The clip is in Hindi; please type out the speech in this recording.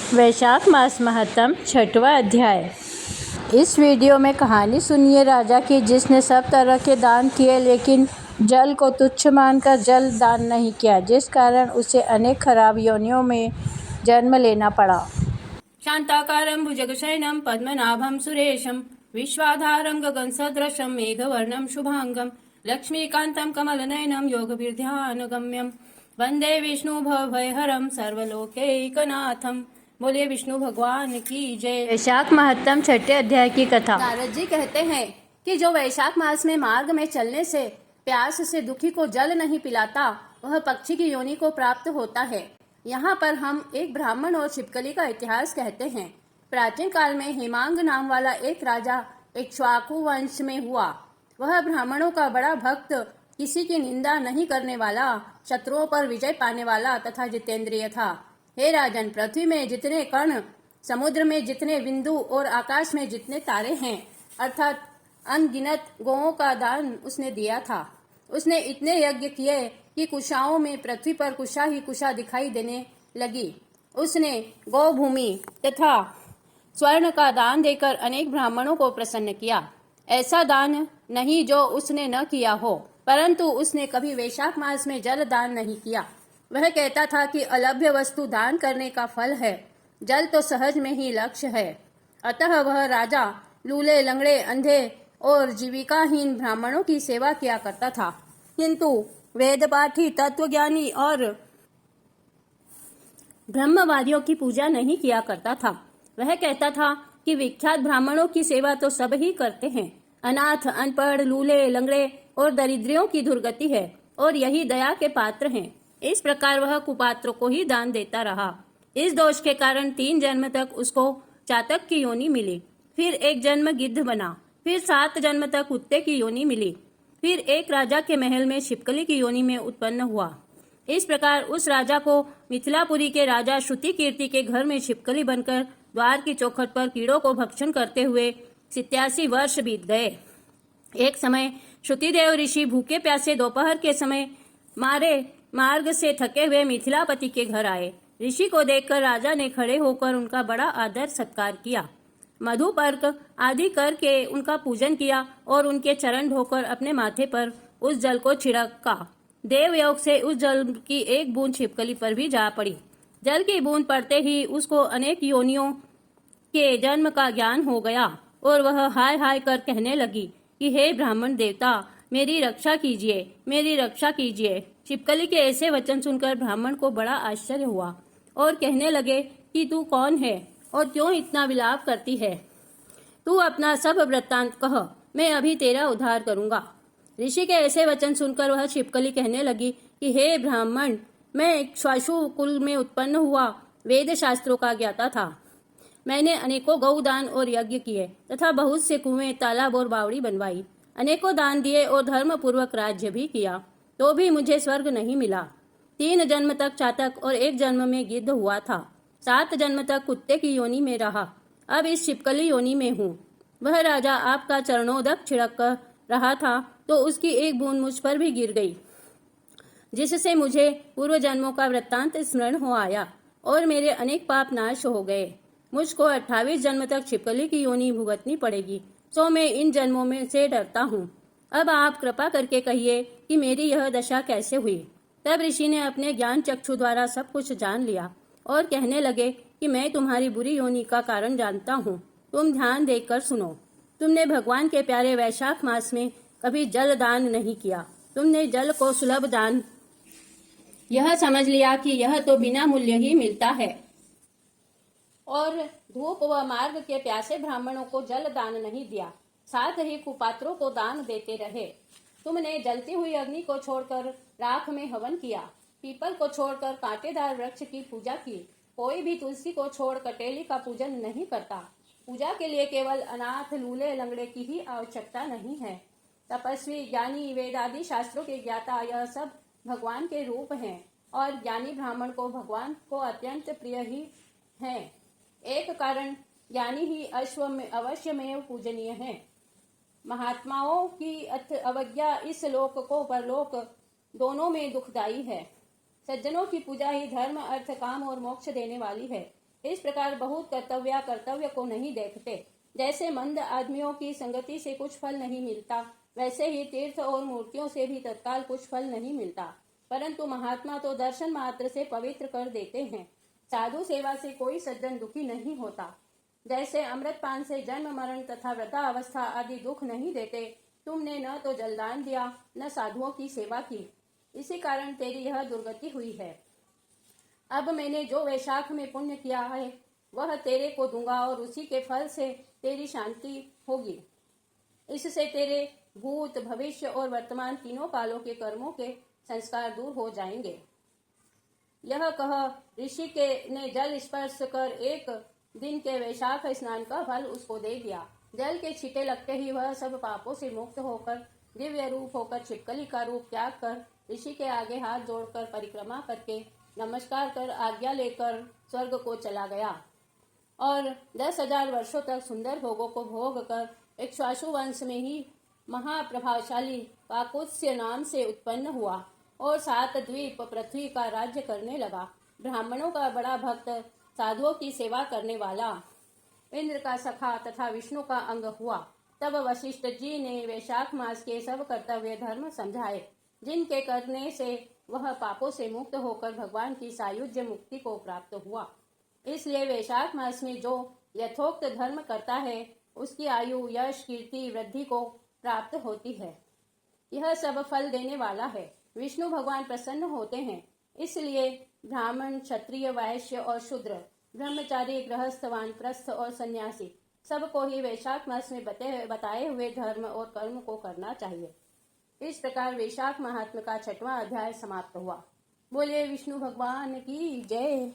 वैशाख मास महत्तम 6वां अध्याय। इस वीडियो में कहानी सुनिए राजा की जिसने सब तरह के दान किए लेकिन जल को तुच्छ मानकर जल दान नहीं किया, जिस कारण उसे अनेक खराब योनियों में जन्म लेना पड़ा। शांताकारं भुजगशयनं पद्मनाभं सुरेशं विश्वाधारं गगनसदृशं मेघवर्णं शुभांगं लक्ष्मीकान्तं कमलनयनं योगविद्यानुगम्यं वंदे विष्णु भवभयहरं सर्वलोकैकनाथं। बोलिए विष्णु भगवान की जय। वैशाख महत्तम 6ठे अध्याय की कथा। नारद जी कहते हैं कि जो वैशाख मास में मार्ग में चलने से प्यास से दुखी को जल नहीं पिलाता वह पक्षी की योनि को प्राप्त होता है। यहाँ पर हम एक ब्राह्मण और छिपकली का इतिहास कहते हैं। प्राचीन काल में हेमांग नाम वाला एक राजा इक्ष्वाकु वंश में हुआ। वह ब्राह्मणों का बड़ा भक्त, किसी की निंदा नहीं करने वाला, शत्रुओं पर विजय पाने वाला तथा जितेंद्रिय था। हे राजन, पृथ्वी में जितने कण, समुद्र में जितने बिंदु और आकाश में जितने तारे हैं, अर्थात अनगिनत गौओं का दान उसने दिया था। उसने इतने यज्ञ किए कि कुशाओं में पृथ्वी पर कुशा ही कुशा दिखाई देने लगी। उसने गौ भूमि तथा स्वर्ण का दान देकर अनेक ब्राह्मणों को प्रसन्न किया। ऐसा दान नहीं जो उसने न किया हो, परंतु उसने कभी वैशाख मास में जल दान नहीं किया। वह कहता था कि अलभ्य वस्तु दान करने का फल है, जल तो सहज में ही लक्ष्य है। अतः वह राजा लूले, लंगड़े, अंधे और जीविकाहीन ब्राह्मणों की सेवा किया करता था, किंतु वेदपाठी, तत्वज्ञानी और ब्रह्मवादियों की पूजा नहीं किया करता था। वह कहता था कि विख्यात ब्राह्मणों की सेवा तो सब ही करते हैं। अनाथ, अनपढ़, लूले, लंगड़े और दरिद्रियों की दुर्गति है और यही दया के पात्र हैं। इस प्रकार वह कुपात्रों को ही दान देता रहा। इस दोष के कारण 3 जन्म तक उसको चातक की योनि मिली, फिर एक जन्म गिद्ध बना, फिर 7 जन्म तक कुत्ते की योनि मिली, फिर एक राजा के महल में छिपकली की योनि में उत्पन्न हुआ। इस प्रकार उस राजा को मिथिलापुरी के राजा श्रुति कीर्ति के घर में छिपकली बनकर द्वार की चौखट पर कीड़ों को भक्षण करते हुए 87 वर्ष बीत गए। एक समय श्रुतिदेव ऋषि भूखे प्यासे दोपहर के समय मार्ग से थके हुए मिथिलापति के घर आए। ऋषि को देखकर राजा ने खड़े होकर उनका बड़ा आदर सत्कार किया, मधुपर्क आदि करके उनका पूजन किया और उनके चरण धोकर अपने माथे पर उस जल को छिड़का। देवयोग से उस जल की एक बूंद छिपकली पर भी जा पड़ी। जल की बूंद पड़ते ही उसको अनेक योनियों के जन्म का ज्ञान हो गया और वह हाय हाय कर कहने लगी कि हे ब्राह्मण देवता, मेरी रक्षा कीजिए, मेरी रक्षा कीजिए। छिपकली के ऐसे वचन सुनकर ब्राह्मण को बड़ा आश्चर्य हुआ और कहने लगे कि तू कौन है और क्यों इतना विलाप करती है? तू अपना सब वृत्तांत कह, मैं अभी तेरा उद्धार करूंगा। ऋषि के ऐसे वचन सुनकर वह छिपकली कहने लगी कि हे ब्राह्मण, मैं इक्ष्वाकु कुल में उत्पन्न हुआ वेद शास्त्रों का ज्ञाता था। मैंने अनेकों गौदान और यज्ञ किए तथा बहुत से कुएं, तालाब और बावड़ी बनवाई। अनेकों दान दिए और धर्म पूर्वक राज्य भी किया, तो भी मुझे स्वर्ग नहीं मिला। 3 जन्म तक चातक और 1 जन्म में गिद्ध हुआ था। 7 जन्म तक कुत्ते की योनि में रहा। अब इस छिपकली योनि में हूँ। वह राजा आपका चरणोदक छिड़क कर रहा था तो उसकी एक बूंद मुझ पर भी गिर गई, जिससे मुझे पूर्व जन्मों का वृत्तांत स्मरण हो आया और मेरे अनेक पाप नाश हो गए। मुझको 28 जन्म तक छिपकली की योनि भुगतनी पड़ेगी, सो मैं इन जन्मों में से डरता हूँ। अब आप कृपा करके कहिए कि मेरी यह दशा कैसे हुई। तब ऋषि ने अपने ज्ञान चक्षु द्वारा सब कुछ जान लिया और कहने लगे कि मैं तुम्हारी बुरी योनि का कारण जानता हूँ। तुम ध्यान देकर सुनो। तुमने भगवान के प्यारे वैशाख मास में कभी जल दान नहीं किया। तुमने जल को सुलभ दान यह समझ लिया कि यह तो बिना मूल्य ही मिलता है और धूप व मार्ग के प्यासे ब्राह्मणों को जल दान नहीं दिया, साथ ही कुपात्रों को दान देते रहे। तुमने जलती हुई अग्नि को छोड़कर राख में हवन किया, पीपल को छोड़कर कांटेदार वृक्ष की पूजा की। कोई भी तुलसी को छोड़ कटेली का पूजन नहीं करता। पूजा के लिए केवल अनाथ, लूले, लंगड़े की ही आवश्यकता नहीं है। तपस्वी, ज्ञानी, वेदादि शास्त्रों के ज्ञाता यह सब भगवान के रूप हैं और ज्ञानी ब्राह्मण को भगवान को अत्यंत प्रिय ही हैं। एक कारण ज्ञानी ही अवश्यमेव पूजनीय है। महात्माओं की अवज्ञा इस लोक को परलोक दोनों में दुखदायी है। सज्जनों की पूजा ही धर्म, अर्थ, काम और मोक्ष देने वाली है। इस प्रकार बहुत कर्तव्य को नहीं देखते। जैसे मंद आदमियों की संगति से कुछ फल नहीं मिलता, वैसे ही तीर्थ और मूर्तियों से भी तत्काल कुछ फल नहीं मिलता, परंतु महात्मा तो दर्शन मात्र से पवित्र कर देते हैं। साधु सेवा से कोई सज्जन दुखी नहीं होता। जैसे अमृतपान से जन्म मरण तथा वृद्धावस्था आदि दुख नहीं देते, तुमने न तो जलदान दिया न साधुओं की सेवा की, इसी कारण तेरी यह दुर्गति हुई है। अब मैंने जो वैशाख में पुण्य किया है वह तेरे को दूंगा और उसी के फल से तेरी शांति होगी। इससे तेरे भूत भविष्य और वर्तमान तीनों कालों के कर्मों के संस्कार दूर हो जाएंगे। यह कह ऋषि के ने जल स्पर्श कर एक दिन के वैशाख स्नान का फल उसको दे दिया। जल के छींटे लगते ही वह सब पापों से मुक्त होकर दिव्य रूप होकर छिपकली का रूप त्याग कर ऋषि के आगे हाथ जोड़कर परिक्रमा करके नमस्कार कर आज्ञा लेकर स्वर्ग को चला गया और 10,000 वर्षों तक सुंदर भोगों को भोग कर इक्ष्वाकु वंश में ही महाप्रभावशाली काकुत्स्य नाम से उत्पन्न हुआ और 7 द्वीप पृथ्वी का राज्य करने लगा। ब्राह्मणों का बड़ा भक्त, साधुओं की सेवा करने वाला, इंद्र का सखा तथा विष्णु का अंग हुआ। तब वशिष्ठ जी ने वैशाख मास के सब कर्तव्य धर्म समझाए, जिनके करने से वह पापों से मुक्त होकर भगवान की सायुज्य मुक्ति को प्राप्त हुआ। इसलिए वैशाख मास में जो यथोक्त धर्म करता है उसकी आयु यश कीर्ति वृद्धि को प्राप्त होती है। यह सब फल देने वाला है। विष्णु भगवान प्रसन्न होते हैं, इसलिए ब्राह्मण क्षत्रिय वैश्य और शूद्र, ब्रह्मचारी गृहस्थ वानप्रस्थ और सन्यासी सबको ही वैशाख मास में बताए हुए धर्म और कर्म को करना चाहिए। इस प्रकार वैशाख महात्म का 6वां अध्याय समाप्त हुआ। बोलिए विष्णु भगवान की जय।